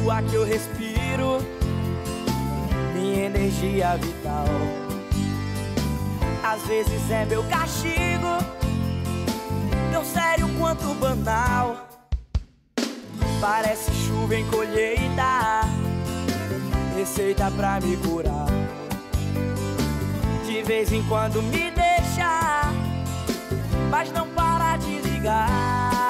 o ar que eu respiro, minha energia vital. Às vezes é meu castigo, tão sério quanto banal. Parece chuva em colheita, receita pra me curar. De vez em quando me deixa, mas não para de ligar.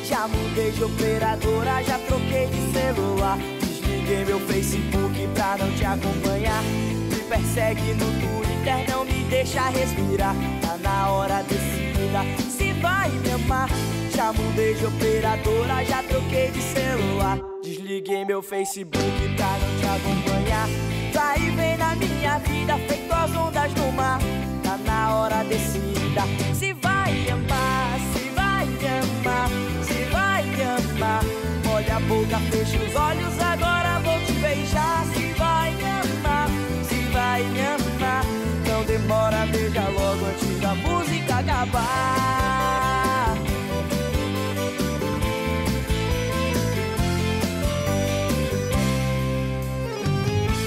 Já mudei de operadora, já troquei de celular. Desliguei meu Facebook pra não te acompanhar. Me persegue no Twitter, não me deixa respirar. Tá na hora decidida, se vai me amar. Já mudei de operadora, já troquei de celular. Desliguei meu Facebook pra não te acompanhar. Vai e vem na minha vida, feito as ondas no mar. Tá na hora decidida, se vai me amar, se vai me amar, se vai me amar. Olha a boca, fecha os olhos, agora vou te beijar. Se vai me amar, se vai me amar. Não demora, beija logo antes da música acabar.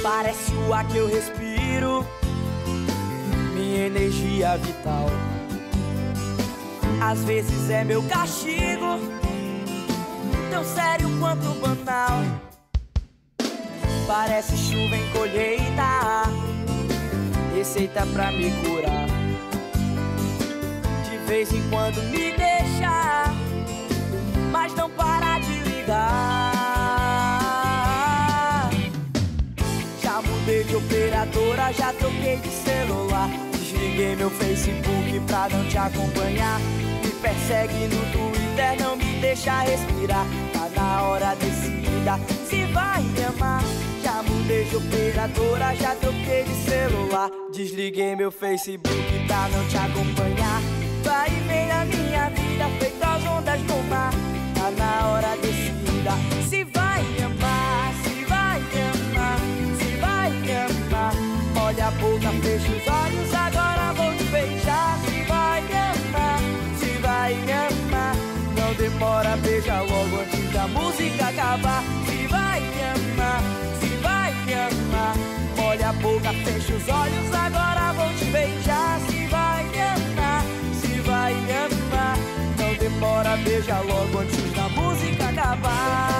Parece o ar que eu respiro, minha energia vital. Às vezes é meu castigo, tão sério quanto banal. Parece chuva em colheita, receita pra me curar. De vez em quando me deixa, mas não para de ligar. Já mudei de operadora, já troquei de celular. Desliguei meu Facebook pra não te acompanhar. Me persegue no Twitter, não me deixa respirar. Tá na hora decidida, se vai me amar. Já mudei de operadora, já troquei de celular. Desliguei meu Facebook pra não te acompanhar. Vai e vem na minha vida, feito as ondas no mar. Tá na hora decidida, se vai me amar, se vai me amar, se vai me amar. Olha a boca, fecha os olhos, agora vou te beijar. Se vai me amar, se vai me amar. Não demora, beija logo antes da música acabar. Se vai me amar, se vai me amar. Olha a boca, fecha os olhos, agora vou te beijar. Se vai me amar, se vai me amar. Não demora, beija logo antes da música acabar.